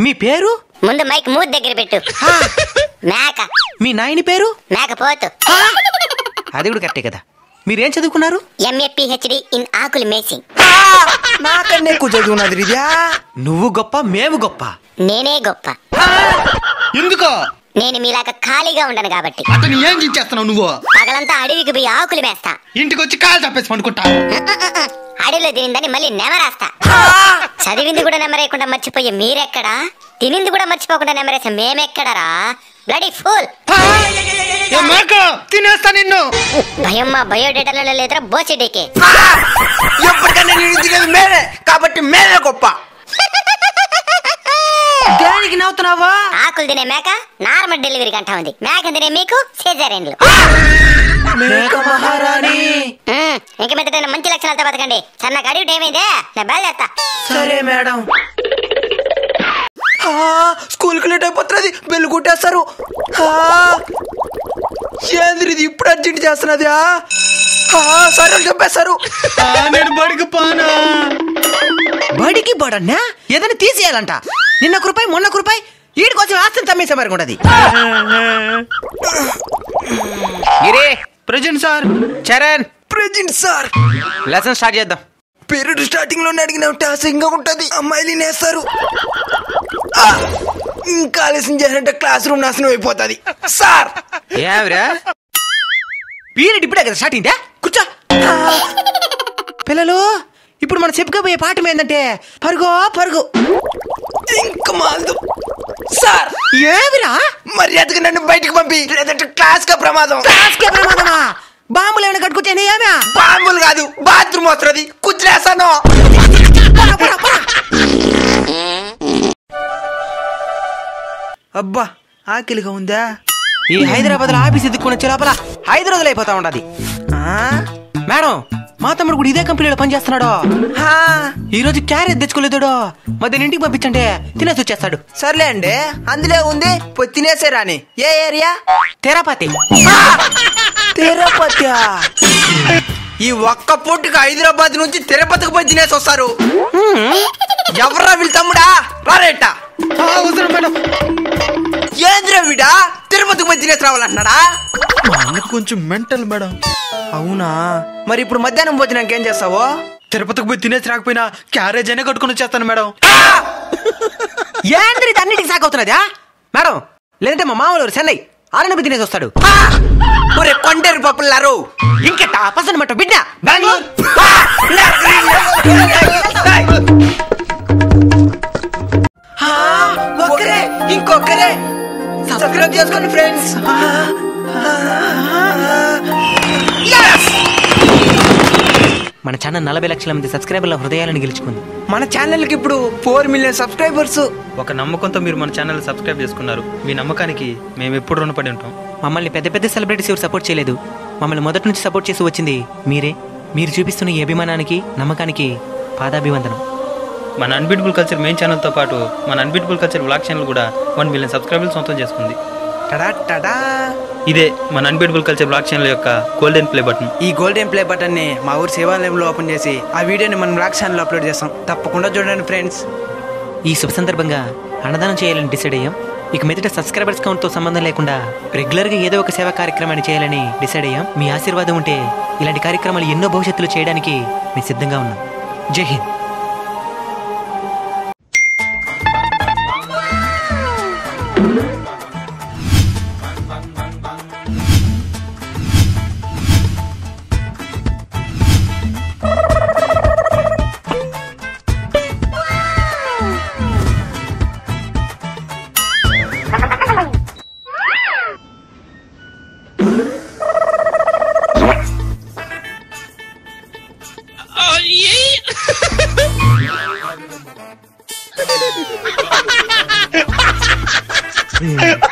మీ పేరు? ముందు మైక్ మూతి దగ్గర పెట్టు. మేక. మీ నాయని పేరు? మేకపోతు. అది కూడా కరెక్టే కదా. మీరేం చదువుకున్నారు? MA PhD ఇన్ ఆకులు మేసింగ్. నాకన్నా ఎక్కువ చదువుకున్నది రిజా. నువ్వు గొప్ప, మేము గొప్ప. నేనే గొప్ప. ఎందుకో? నేను మీలాగా ఖాళీగా ఉండను కాబట్టి. అతను ఏం చేస్తున్నావు నువ్వు? పగలంతా అడవికి పోయి ఆకులు మేస్తా. ఇంటికి వచ్చి కాలు తప్పేసి పండుకుంటా. అడవిలో తినిందని మళ్ళీ నెమరేస్తా. చదివింది కూడా నెమరేయకుండా మర్చిపోయే మీరెక్కడా? తినింది కూడా మర్చిపోకుండా నెమరేసే మేమెక్కడరా? Bloody fool. తినేస్తా నిన్ను. భయం మా బయోడేటాలో లేదురా బోసిడీకి. ఎప్పటికన్నా నేను తినేది మేమే కాబట్టి మేమే గొప్ప. దానికి నవ్వుతున్నావా? ఆకులు తినే మేక నార్మల్ డెలివరీ గంట ఉంది. మేక తినే మీకు సిజేరియన్లు. మేక మహారాణి. ఇంక మీద మంచి లక్షణాలతో బతకండి. సన్నగా అడిగి ఏమైందే? నేను బయలుదేస్తా. సరే మేడం. స్కూల్ కి లేట్ అయిపోతున్నది. బెల్లు కొట్టేస్తారు. ఏంద్రిది ఇప్పుడు అర్జెంట్ చేస్తున్నది? సరే చంపేస్తారు. నేను బడికి పోనా? బడికి బడన్నా ఏదైనా తీసేయాలంట. నిన్న రూపాయి మొన్న రూపాయి వీడి కోసం ఆస్తిని తమ్మేసే మరి ఉండదు. గిరే present sir. Charan present sir. Lesson start చేద్దాం. పీరియడ్ స్టార్టింగ్ లోనే అడిగిన టాసింగ్ ఉంటది. అమ్మాయిలు నేస్తారు. ఇంకా ఆలస్యం చేసినట్టే క్లాస్ రూమ్ నాశనం అయిపోతుంది సార్. ఏమిరా పీరియడ్ ఇప్పుడే కదా స్టార్ట్ అయిందా? కూర్చో. పిల్లలు ఇప్పుడు మనం చెప్పుకోబోయే పాఠం ఏంటంటే పరుగో పరుగు. ఇంకా మాల్దు సార్. ఏమిరా మర్యాదగా నన్ను బయటకు పంపి, లేదంటే క్లాస్ కే ప్రమాదం. క్లాస్కే ప్రమాదమా? బాంబులు ఏమైనా కట్టుకొచ్చాను? ఏమా బాంబులు కాదు, బాత్రూమ్ వస్తుంది. కుచ్చేస్తాను. అబ్బా ఆకలిగా ఉందా? ఈ హైదరాబాద్ లో ఆఫీస్ ఎదుక్కుని వచ్చే లోపల 5 రోజులు అయిపోతా ఉండదు. మేడం మా తమ్ముడు కూడా ఇదే కంపెనీలో పనిచేస్తున్నాడు. ఈ రోజు క్యారేజ్ తెచ్చుకోలేదుడో. మధ్యాహ్నం ఇంటికి పంపించండి, తినేసి వచ్చేస్తాడు. సర్లే అండి, అందులో ఉంది. పోయి తినేసే రాని. ఏ ఏరియా? తిరుపతి. తిరుపతి. ఈ ఒక్క పూటకి హైదరాబాద్ నుంచి తిరుపతికి పోయి తినేసి వస్తారు. ఎవర్రా వీళ్ళ తమ్ముడా? రారేట. మేడం ఏంద్రా వీడా తిరుపతికి పోయి తినేసి రావాలంటున్నాడా? కొంచెం మెంటల్ మేడం. అవునా? మరి ఇప్పుడు మధ్యాహ్నం భోజనానికి ఏం చేస్తావో? తిరుపతికి పోయి తినేసి రాకపోయినా క్యారేజ్ అయినా కట్టుకుని వచ్చేస్తాను మేడం. ఏంద్రీ అన్నిటికి సాగవుతున్నదా మేడం? లేదంటే మా మామూలు చెన్నై ఆరణి తినేసి వస్తాడు. కొండేరు పప్పులారు ఇంకెట్టా పసనమాట బిడ్డ బెంగళూరు. ఒక్కరే ఇంకొకరే సబ్స్క్రైబ్ చేసుకోండి ఫ్రెండ్స్. మన ఛానల్ 40 లక్షల మంది సబ్స్క్రైబర్ల హృదయాలను గెలుచుకుంది. మన ఛానల్ కి ఇప్పుడు 4 మిలియన్ సబ్స్క్రైబర్స్. ఒక నమ్మకంతో మీరు మన ఛానల్ సబ్స్క్రైబ్ చేసుకున్నారు. మీ నమ్మకానికి మేము ఎప్పుడు రుణపడి ఉంటాం. మమ్మల్ని పెద్ద పెద్ద సెలబ్రిటీస్ ఎవరు సపోర్ట్ చేయలేదు. మమ్మల్ని మొదటి నుంచి సపోర్ట్ చేసి వచ్చింది మీరే. మీరు చూపిస్తున్న ఈ అభిమానానికి నమ్మకానికి పాదాభివందనం. మన అన్బీటబుల్ కల్చర్ మెయిన్ ఛానల్తో పాటు మన అన్బీటబుల్ కల్చర్ వ్లాగ్ ఛానల్ కూడా 1 మిలియన్ సబ్స్క్రైబర్లు సొంతం చేసుకుంది. ఇదే మన అన్బీటబుల్ కల్చర్ వ్లాగ్ ఛానల్ యొక్క గోల్డెన్ ప్లే బటన్. ఈ గోల్డెన్ ప్లే బటన్ ని మా ఊరు సేవాలయంలో ఓపెన్ చేసి ఆ వీడియోని మన వ్లాగ్ ఛానల్ అప్లోడ్ చేస్తాం. తప్పకుండా చూడండి ఫ్రెండ్స్. ఈ శుభ సందర్భంగా అన్నదానం చేయాలని డిసైడ్ అయ్యాం. ఇక మీదట సబ్స్క్రైబర్స్ కౌంట్ తో సంబంధం లేకుండా రెగ్యులర్ గా ఏదో ఒక సేవా కార్యక్రమాన్ని చేయాలని డిసైడ్ అయ్యాం. మీ ఆశీర్వాదం ఉంటే ఇలాంటి కార్యక్రమాలు ఎన్నో భవిష్యత్తులో చేయడానికి మేము సిద్ధంగా ఉన్నాం. జై హింద్. Yeah.